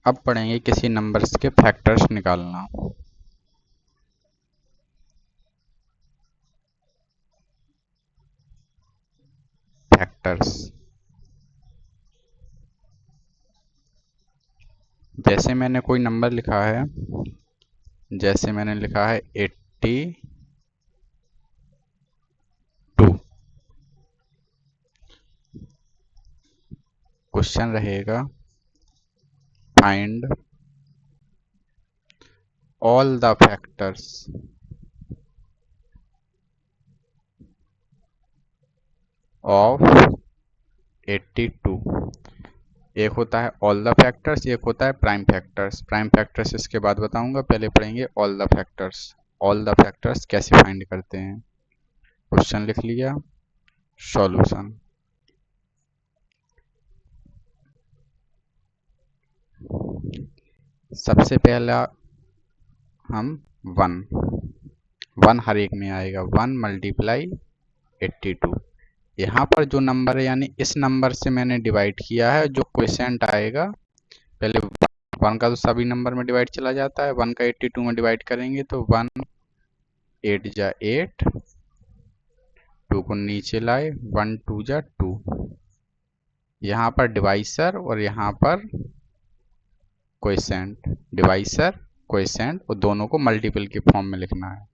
अब पढ़ेंगे किसी नंबर्स के फैक्टर्स निकालना। फैक्टर्स, जैसे मैंने कोई नंबर लिखा है, जैसे मैंने लिखा है 82, क्वेश्चन रहेगा find all the factors of 82। एक होता है ऑल द फैक्टर्स, एक होता है प्राइम फैक्टर्स। प्राइम फैक्टर्स इसके बाद बताऊंगा, पहले पढ़ेंगे all the factors. All the factors कैसे फाइंड करते हैं। क्वेश्चन लिख लिया, सॉल्यूशन। सबसे पहला हम वन हर एक में आएगा, 1 मल्टीप्लाई 82। यहाँ पर जो नंबर है यानी इस नंबर से मैंने डिवाइड किया है, जो क्वोशिएंट आएगा, पहले 1 का तो सभी नंबर में डिवाइड चला जाता है, 1 का 82 में डिवाइड करेंगे तो 1 8 जा 8, 2 को नीचे लाए, 1 2 जा 2। यहाँ पर डिवाइसर और यहाँ पर क्वोशिएंट, डिवाइसर क्वोशिएंट, और दोनों को मल्टीपल के फॉर्म में लिखना है।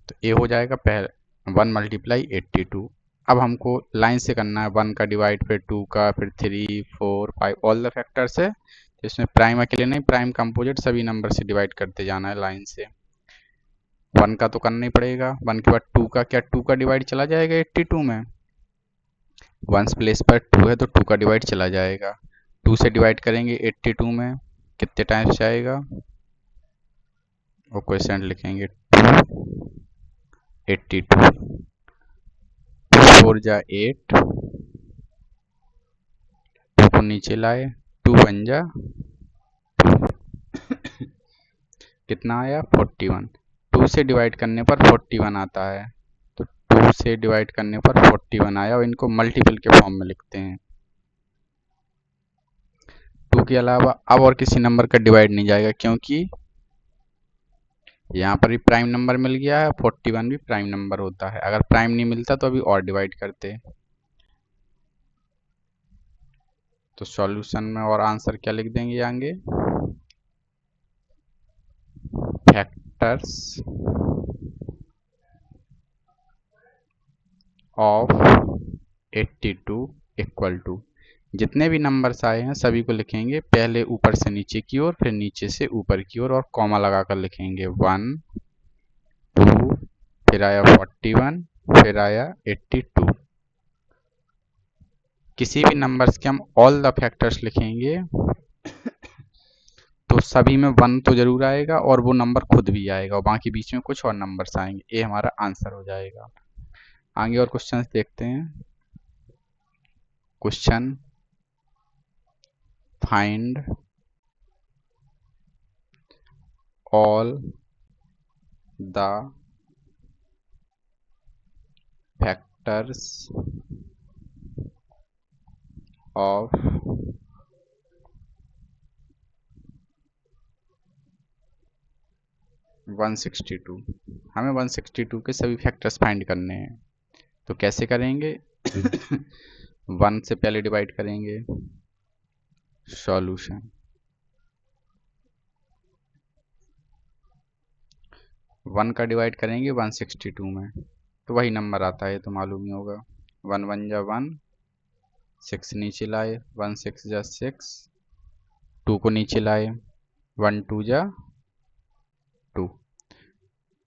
तो ये हो जाएगा पहले 1 मल्टीप्लाई 82। अब हमको लाइन से करना है, 1 का डिवाइड, फिर 2 का, फिर 3 4 5 ऑल द फैक्टर्स है। तो इसमें प्राइम अकेले नहीं, प्राइम कंपोजिट सभी नंबर से डिवाइड करते जाना है लाइन से। 1 का तो करना ही पड़ेगा, 1 के बाद 2 का, क्या 2 का डिवाइड चला जाएगा 82 में? 1 प्लेस पर 2 है तो 2 का डिवाइड चला जाएगा। 2 से डिवाइड करेंगे 82 में, कितने टाइम्स जाएगा, वो क्वेश्चन लिखेंगे 2 82, 4 जा 8, 2 को नीचे लाए, 2 1 जा 2, कितना आया 41। 2 से डिवाइड करने पर 41 आता है, तो 2 से डिवाइड करने पर 41 आया, और इनको मल्टीपल के फॉर्म में लिखते हैं। 2 के अलावा अब और किसी नंबर का डिवाइड नहीं जाएगा, क्योंकि यहाँ पर भी प्राइम नंबर मिल गया है, 41 भी प्राइम नंबर होता है। अगर प्राइम नहीं मिलता तो अभी और डिवाइड करते। तो सॉल्यूशन में और आंसर क्या लिख देंगे आगे, फैक्टर्स ऑफ 82 इक्वल टू, जितने भी नंबर्स आए हैं सभी को लिखेंगे पहले ऊपर से नीचे की ओर, फिर नीचे से ऊपर की ओर, और कॉमा लगाकर लिखेंगे 1 2, फिर आया 41, फिर आया 82। किसी भी नंबर्स के हम ऑल द फैक्टर्स लिखेंगे तो सभी में 1 तो जरूर आएगा, और वो नंबर खुद भी आएगा, और बाकी बीच में कुछ और नंबर्स आएंगे। ये हमारा आंसर हो जाएगा। आगे और क्वेश्चंस देखते हैं। Question find all the factors of 162। हमें 162 के सभी फैक्टर्स फाइंड करने हैं। तो कैसे करेंगे 1 से पहले डिवाइड करेंगे, सॉल्यूशन। 1 का डिवाइड करेंगे 162 में, तो वही नंबर आता है, तो मालूम ही होगा। 1 1 जा 1, 6 नीचे लाए, 1 6 जा 6, 2 को नीचे लाए, 1 2 जा 2।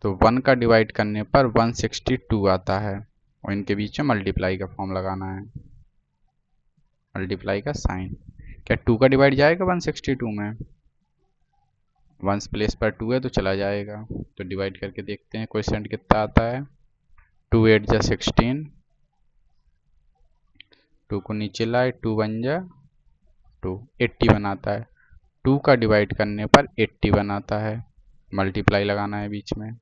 तो 1 का डिवाइड करने पर 162 आता है, और इनके बीच में मल्टीप्लाई का फॉर्म लगाना है, मल्टीप्लाई का साइन। क्या 2 का डिवाइड जाएगा 162 में? 1 प्लेस पर 2 है तो चला जाएगा। तो डिवाइड करके देखते हैं क्वेश्चन कितना आता है। 2 8 जा 16, 2 को नीचे लाए, 2 1 जा 2, 81 आता है। 2 का डिवाइड करने पर 81 आता है, मल्टीप्लाई लगाना है बीच में।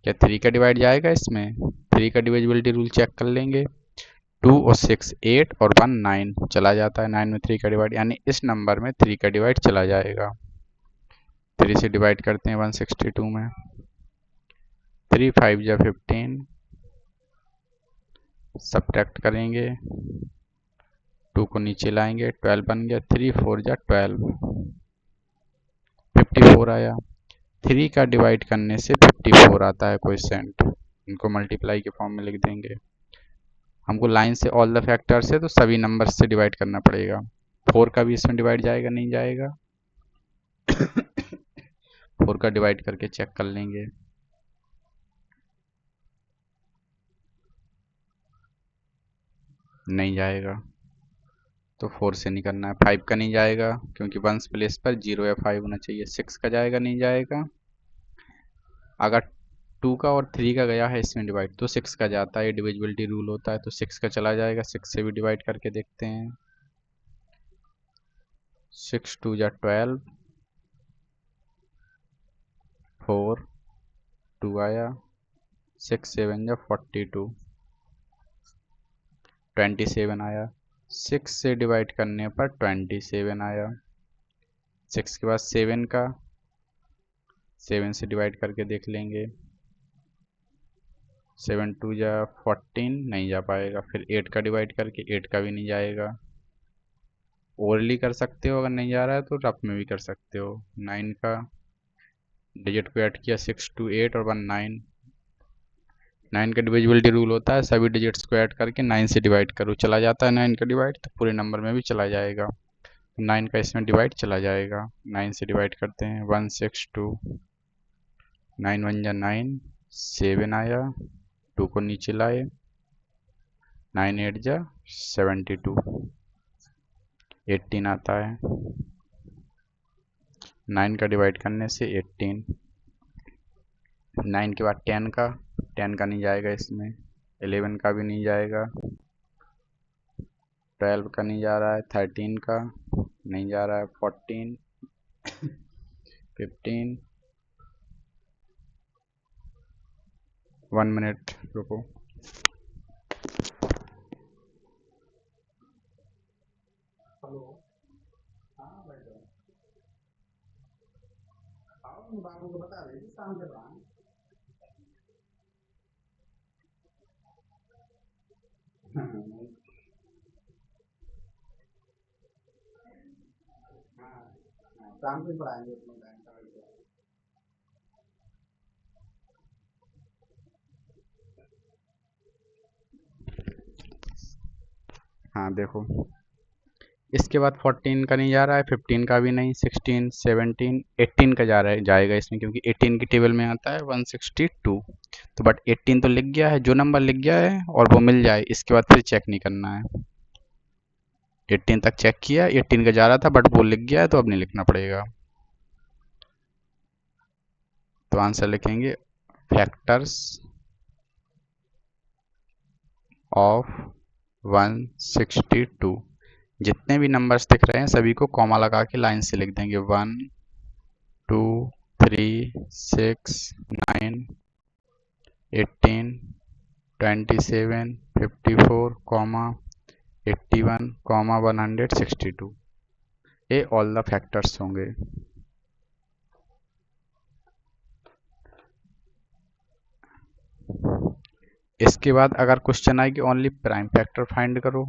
क्या 3 का डिवाइड जाएगा इसमें? 3 का डिविजिबिलिटी रूल चेक कर लेंगे। 2 और 6 8 और 1 9 चला जाता है। 9 में 3 का डिवाइड, यानी इस नंबर में 3 का डिवाइड चला जाएगा। 3 से डिवाइड करते हैं 162 में। 3 5 जा 15, सब्ट्रैक्ट करेंगे, 2 को नीचे लाएंगे, 12 बन गया। 3 4 जा 12, 54 आया। 3 का डिवाइड करने से 54 आता है क्वोशिएंट। इनको मल्टीप्लाई के फॉर्म में लिख देंगे। हमको लाइन से ऑल द फैक्टर्स है तो सभी नंबर से डिवाइड करना पड़ेगा। 4 का भी इसमें डिवाइड जाएगा नहीं जाएगा? 4 का डिवाइड करके चेक कर लेंगे। नहीं जाएगा, तो 4 से नहीं करना है। 5 का नहीं जाएगा क्योंकि वंस प्लेस पर 0 या 5 होना चाहिए। 6 का जाएगा नहीं जाएगा। अगर 2 का और 3 का गया है इसमें डिवाइड तो 6 का जाता है, डिविजिबिलिटी रूल होता है, तो 6 का चला जाएगा। 6 से भी डिवाइड करके देखते हैं। 6 2 जा 12, 4 2 आया। 6 7 जा 42, 27 आया। 6 से डिवाइड करने पर 27 आया। 6 के बाद 7 का, 7 से डिवाइड करके देख लेंगे। 7 2 जा 14, नहीं जा पाएगा। फिर 8 का डिवाइड करके, 8 का भी नहीं जाएगा। ओरली कर सकते हो, अगर नहीं जा रहा है तो रफ में भी कर सकते हो। 9 का डिजिट को ऐड किया, 6 2 8 और 1 9। 9 का डिविजिबिलिटी रूल होता है, सभी डिजिट्स को ऐड करके 9 से डिवाइड करो, चला जाता है 9 का डिवाइड, तो पूरे नंबर में भी चला जाएगा। 9 का इसमें डिवाइड चला जाएगा। 9 से डिवाइड करते हैं 162, 9 1 जा 9, 7 आया। 2 को नीचे लाए, 9 8 जा 72, 18 आता है। 9 का डिवाइड करने से 18। 9 के बाद 10 का, 10 का नहीं जाएगा इसमें। 11 का भी नहीं जाएगा। 12 का नहीं जा रहा है। 13 का नहीं जा रहा है। 14 15, 1 मिनट रुको। बाबू को बता रहे शाम के बाद। शाम को पढ़ाएंगे उतना टाइम का। हाँ देखो, इसके बाद 14 का नहीं जा रहा है, 15 का भी नहीं, 16 17 18 का जा रहा है, जाएगा इसमें, क्योंकि 18 की टेबल में आता है 162। तो बट 18 तो लिख गया है, जो नंबर लिख गया है और वो मिल जाए, इसके बाद फिर चेक नहीं करना है। 18 तक चेक किया, 18 का जा रहा था बट वो लिख गया है, तो अब नहीं लिखना पड़ेगा। तो आंसर लिखेंगे फैक्टर्स ऑफ 162। जितने भी नंबर्स दिख रहे हैं सभी को कॉमा लगा के लाइन से लिख देंगे। 1 2 3 6 9 18 27 54 81 162। ये ऑल द फैक्टर्स होंगे। इसके बाद अगर क्वेश्चन आए कि ओनली प्राइम फैक्टर फाइंड करो,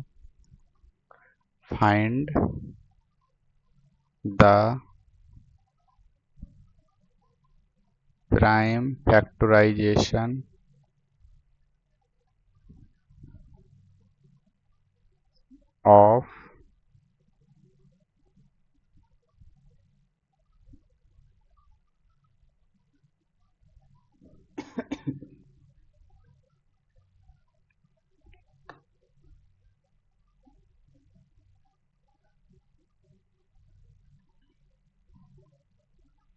find the prime factorization of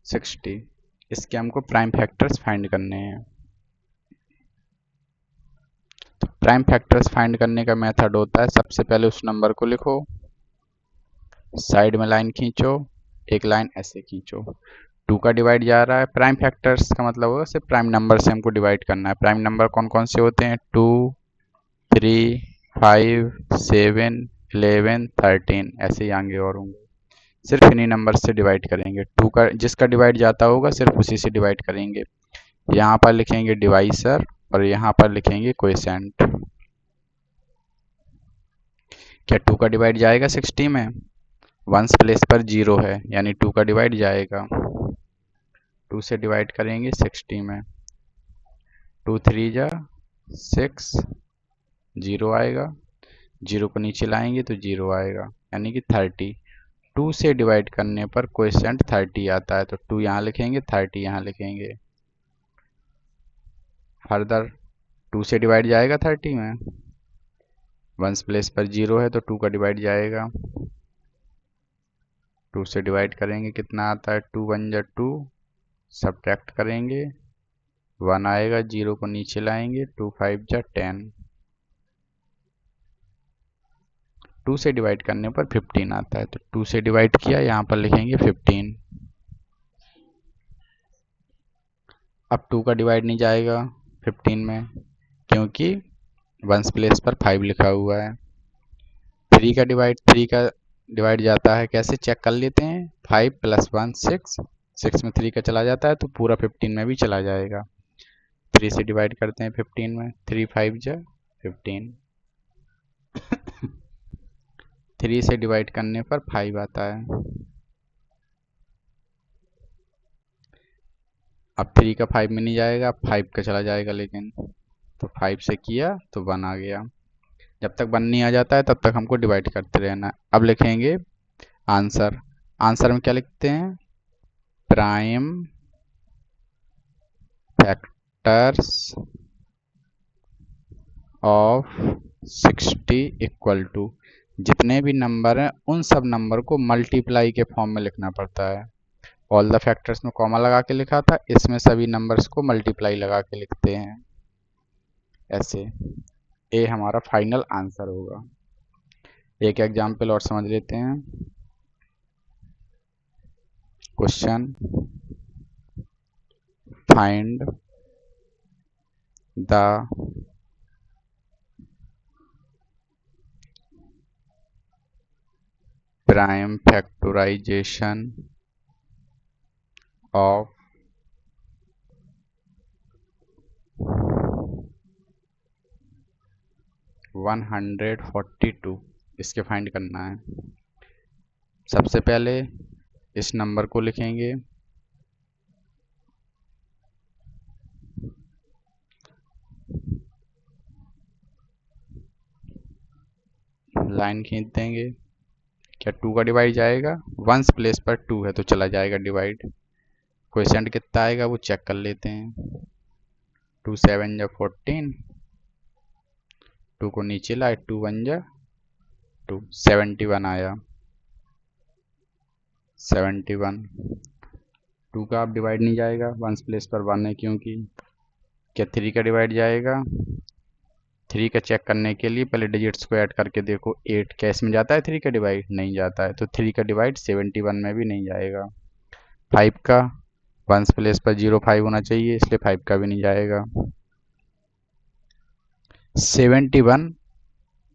sixty. इसके हमको प्राइम फैक्टर्स फाइंड करने हैं। तो प्राइम फैक्टर्स फाइंड करने का मेथड होता है, सबसे पहले उस नंबर को लिखो, साइड में लाइन खींचो, एक लाइन ऐसे खींचो। 2 का डिवाइड जा रहा है, प्राइम फैक्टर्स का मतलब होगा सिर्फ प्राइम नंबर से हमको डिवाइड करना है। प्राइम नंबर कौन कौन से होते हैं? 2 3 5, 7, 11, 13 ऐसे ही आगे और होंगे। सिर्फ इन्हीं नंबर से डिवाइड करेंगे। 2 का जिसका डिवाइड जाता होगा सिर्फ उसी से डिवाइड करेंगे। यहाँ पर लिखेंगे डिवाइसर और यहाँ पर लिखेंगे क्वोशेंट। क्या 2 का डिवाइड जाएगा 60 में? वंस प्लेस पर 0 है यानी 2 का डिवाइड जाएगा। 2 से डिवाइड करेंगे 60 में। 2 3 जा 6, 0 आएगा। 0 को नीचे लाएंगे तो 0 आएगा यानी कि 30। 2 से डिवाइड करने पर क्वोशेंट 30 आता है, तो 2 यहाँ लिखेंगे, 30 यहाँ लिखेंगे। फर्दर 2 से डिवाइड जाएगा 30 में। वंस प्लेस पर 0 है तो 2 का डिवाइड जाएगा। 2 से डिवाइड करेंगे कितना आता है? 2 1 जा 2, सब्ट्रैक्ट करेंगे 1 आएगा। 0 को नीचे लाएंगे, 2 5 जा 10। 2 से डिवाइड करने पर 15 आता है, तो 2 से डिवाइड किया, यहाँ पर लिखेंगे 15। अब 2 का डिवाइड नहीं जाएगा 15 में क्योंकि वंस प्लेस पर 5 लिखा हुआ है। 3 का डिवाइड जाता है, कैसे चेक कर लेते हैं? 5 + 1 6, 6 में 3 का चला जाता है तो पूरा 15 में भी चला जाएगा। 3 से डिवाइड करते हैं 15 में, 3 5 जा 15। 3 से डिवाइड करने पर 5 आता है। अब 3 का 5 में नहीं जाएगा, 5 का चला जाएगा लेकिन, तो 5 से किया तो 1 आ गया। जब तक 1 नहीं आ जाता है तब तक हमको डिवाइड करते रहना। अब लिखेंगे आंसर। आंसर में क्या लिखते हैं? Prime factors of 60 equal to, जितने भी नंबर हैं उन सब नंबर को मल्टीप्लाई के फॉर्म में लिखना पड़ता है। ऑल द फैक्टर्स में कॉमा लगा के लिखा था, इसमें सभी नंबर्स को मल्टीप्लाई लगा के लिखते हैं ऐसे। ए हमारा फाइनल आंसर होगा। एक एग्जाम्पल और समझ लेते हैं। Question, find the prime factorization of 142। इसके फाइंड करना है। सबसे पहले इस नंबर को लिखेंगे, लाइन खींच देंगे। क्या 2 का डिवाइड जाएगा? वंस प्लेस पर 2 है तो चला जाएगा डिवाइड। क्वोशेंट कितना आएगा वो चेक कर लेते हैं। 2 7 जा 14, 2 को नीचे लाए, 2 1 जा 2, 71 आया। 71। 2 का अब डिवाइड नहीं जाएगा, वंस प्लेस पर 1 है क्योंकि। क्या 3 का डिवाइड जाएगा? 3 का चेक करने के लिए पहले डिजिट्स को ऐड करके देखो। 8 क्या इसमें जाता है 3 का डिवाइड? नहीं जाता है, तो 3 का डिवाइड 71 में भी नहीं जाएगा। 5 का वंस प्लेस पर 05 होना चाहिए, इसलिए 5 का भी नहीं जाएगा। 71,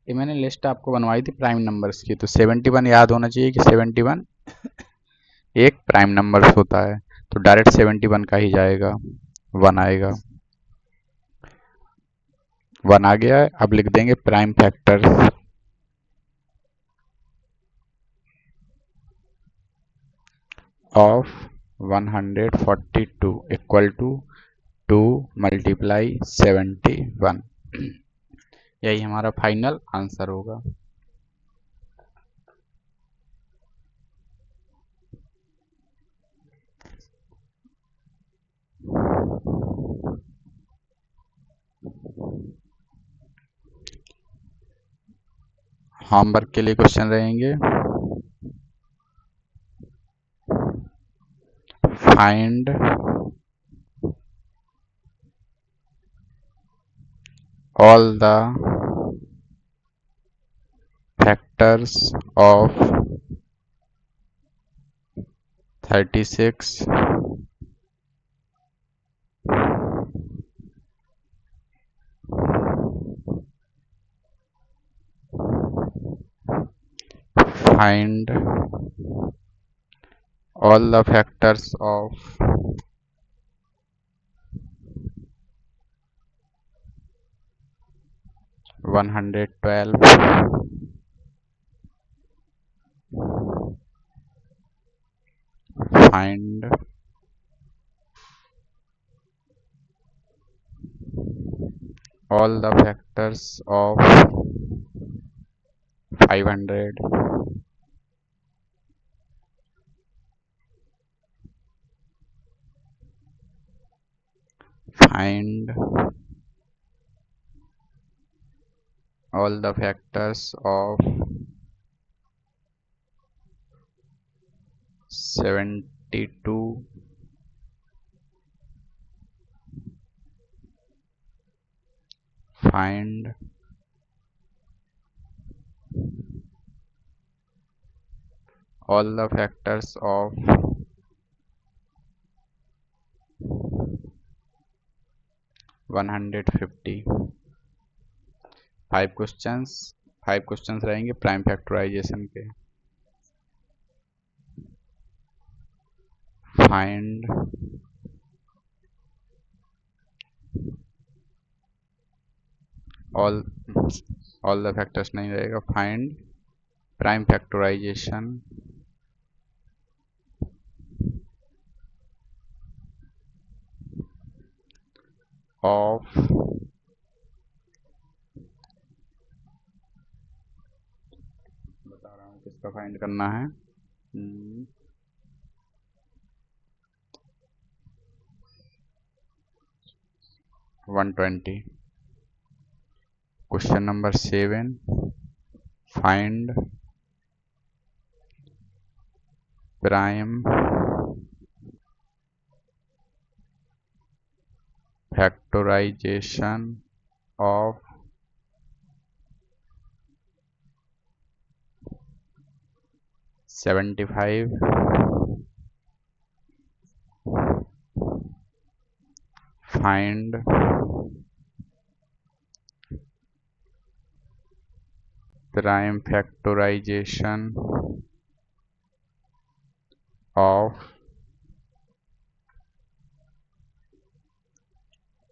ये मैंने लिस्ट आपको बनवाई थी प्राइम नंबर्स की, तो 71 याद होना चाहिए कि 71 एक प्राइम नंबर होता है, तो डायरेक्ट 71 का ही जाएगा, 1 आएगा। 1 आ गया है। अब लिख देंगे prime factors of 142 equal to 2 × 71। यही हमारा फाइनल आंसर होगा। होमवर्क के लिए क्वेश्चन रहेंगे। Find all the factors of 36 . find all the factors of 112, find all the factors of 500, find all the factors of 72, find all the factors of 150। 5 questions रहेंगे prime factorisation के। Find all the factors नहीं रहेगा, find prime factorization of बता रहा हूँ किसका find करना है। 120। Question number 7, find prime factorization of 75, find prime factorization of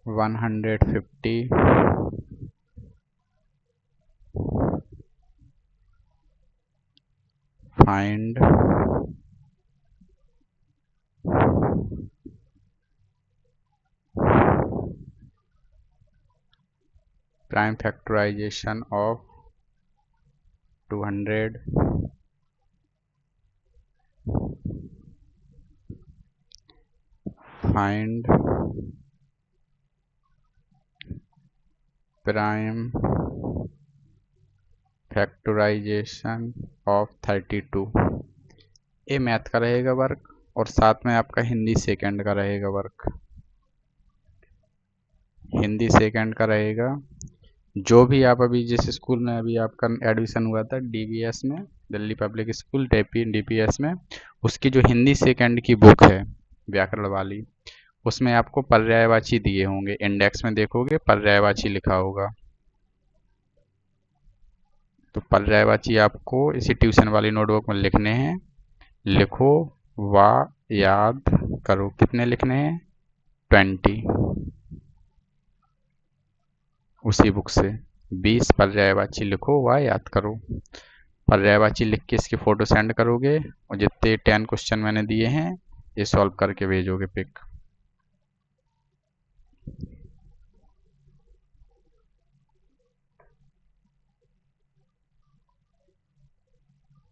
150, find prime factorization of 200, find prime factorization of 32। ये मैथ का रहेगा वर्क और साथ में आपका हिंदी सेकंड का रहेगा वर्क। हिंदी सेकंड का रहेगा, जो भी आप अभी जिस स्कूल में अभी आपका एडमिशन हुआ था डीबीएस में, दिल्ली पब्लिक स्कूल डीपीएस में, उसकी जो हिंदी सेकंड की बुक है व्याकरण वाली, उसमें आपको पर्यायवाची दिए होंगे। इंडेक्स में देखोगे पर्यायवाची लिखा होगा, तो पर्यायवाची आपको इसी ट्यूशन वाली नोटबुक में लिखने हैं। लिखो व याद करो। कितने लिखने हैं? 20। उसी बुक से 20 पर्यायवाची लिखो व याद करो। पर्यायवाची लिख के इसकी फ़ोटो सेंड करोगे और जितने 10 क्वेश्चन मैंने दिए हैं ये सॉल्व करके भेजोगे पिक।